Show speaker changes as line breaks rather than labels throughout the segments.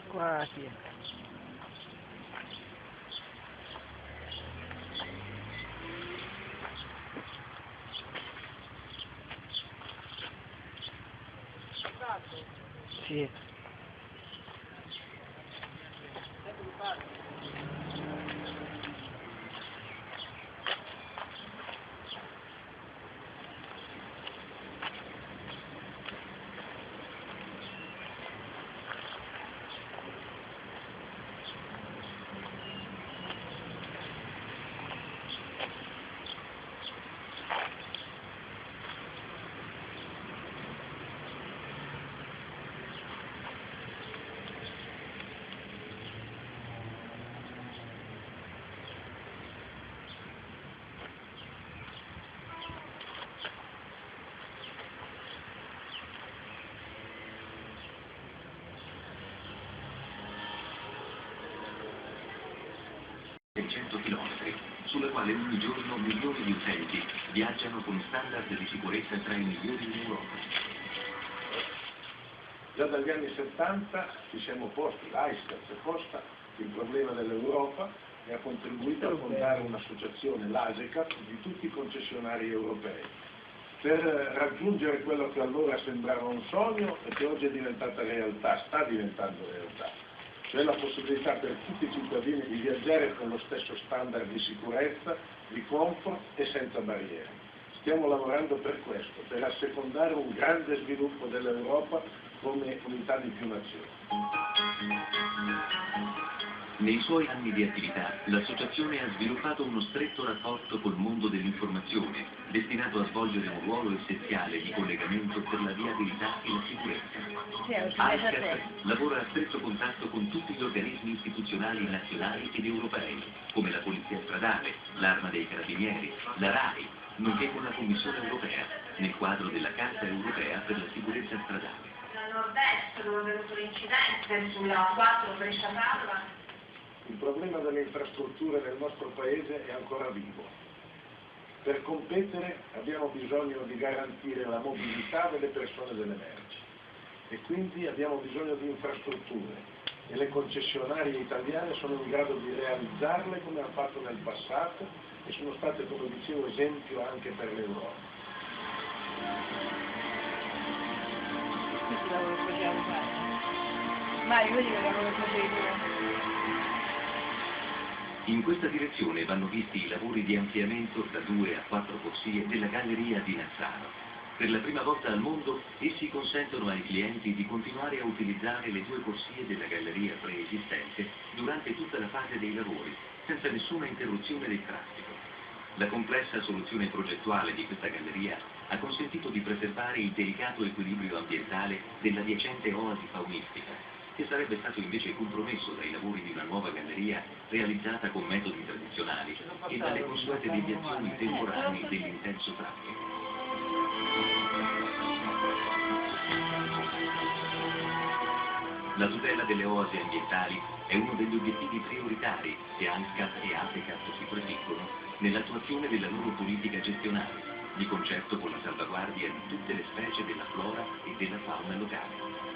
Quasi. Sì.
Chilometri, sulla quale ogni giorno milioni di utenti viaggiano con standard di sicurezza tra i migliori in Europa.
Già dagli anni 70 ci siamo posti, l'AISCAT si è posta il problema dell'Europa e ha contribuito a fondare un'associazione, l'ASECAT, di tutti i concessionari europei, per raggiungere quello che allora sembrava un sogno e che oggi è diventata realtà, sta diventando realtà. Cioè la possibilità per tutti i cittadini di viaggiare con lo stesso standard di sicurezza, di comfort e senza barriere. Stiamo lavorando per questo, per assecondare un grande sviluppo dell'Europa come unità di più nazioni.
Nei suoi anni di attività, l'associazione ha sviluppato uno stretto rapporto col mondo dell'informazione, destinato a svolgere un ruolo essenziale di collegamento per la viabilità e la sicurezza. AISCAT lavora a stretto contatto con tutti gli organismi istituzionali nazionali ed europei, come la Polizia Stradale, l'Arma dei Carabinieri, la RAI, nonché con la Commissione Europea, nel quadro della Carta Europea per la Sicurezza Stradale.
Al nord-est, dove è venuto l'incidente sulla 4 Brescia-Padova.
Il problema delle infrastrutture nel nostro paese è ancora vivo. Per competere abbiamo bisogno di garantire la mobilità delle persone e delle merci e quindi abbiamo bisogno di infrastrutture e le concessionarie italiane sono in grado di realizzarle come hanno fatto nel passato e sono state, come dicevo, esempio anche per l'Europa.
Questo lavoro che facciamo fare. Mario, vedi che lavoro che facevi tu?
In questa direzione vanno visti i lavori di ampliamento da 2 a 4 corsie della galleria di Nazzano. Per la prima volta al mondo essi consentono ai clienti di continuare a utilizzare le 2 corsie della galleria preesistente durante tutta la fase dei lavori, senza nessuna interruzione del traffico. La complessa soluzione progettuale di questa galleria ha consentito di preservare il delicato equilibrio ambientale dell'adiacente oasi faunistica, che sarebbe stato invece compromesso dai lavori di una nuova galleria realizzata con metodi tradizionali e dalle consuete deviazioni temporanee dell'intenso traffico. La tutela delle oasi ambientali è uno degli obiettivi prioritari che AISCAT e ASECAT si prefiggono nell'attuazione della loro politica gestionale, di concerto con la salvaguardia di tutte le specie della flora e della fauna locale.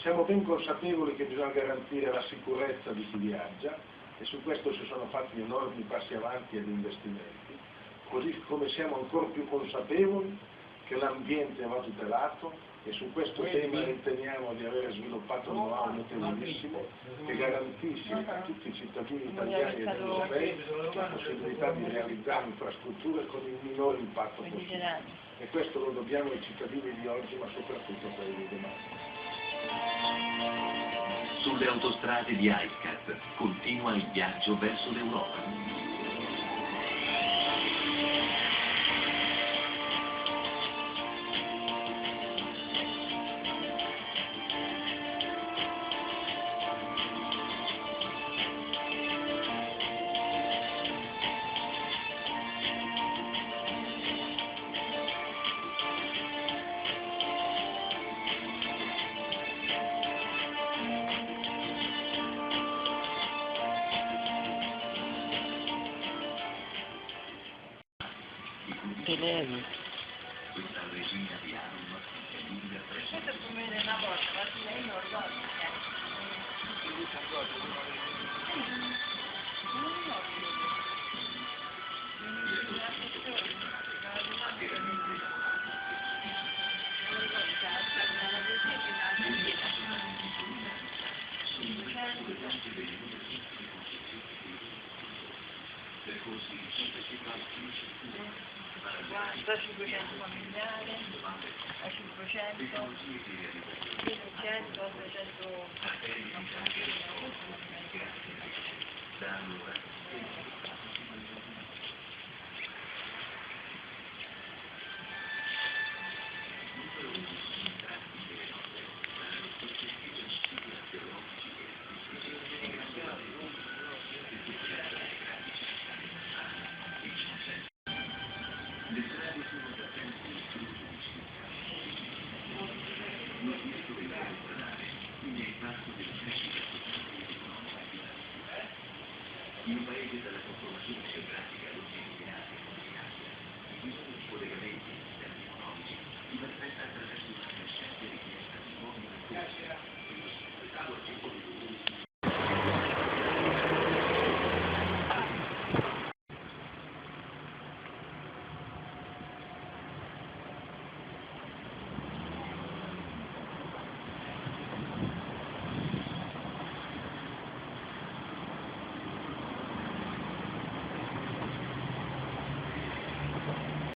Siamo ben consapevoli che bisogna garantire la sicurezza di chi viaggia e su questo si sono fatti enormi passi avanti ed investimenti, così come siamo ancora più consapevoli che l'ambiente va tutelato e su questo tema riteniamo di aver sviluppato un know-how notevolissimo che garantisce a tutti i cittadini italiani ed europei la possibilità di realizzare infrastrutture con il minore impatto possibile. E questo lo dobbiamo ai cittadini di oggi, ma soprattutto a quelli di domani.
Sulle autostrade di AISCAT continua il viaggio verso l'Europa.
Televi.
Questa regina di Roma è lunga 300
Questo è come una volta, ma lei non ricordo. Non ricordo. Da 500 familiare a 500, 1100, 800
da allora. Le strade sono da tempo distribuite. Lo sviluppo del rete stradale quindi è parte della crescita sociale ed economica. In un paese dalla conformazione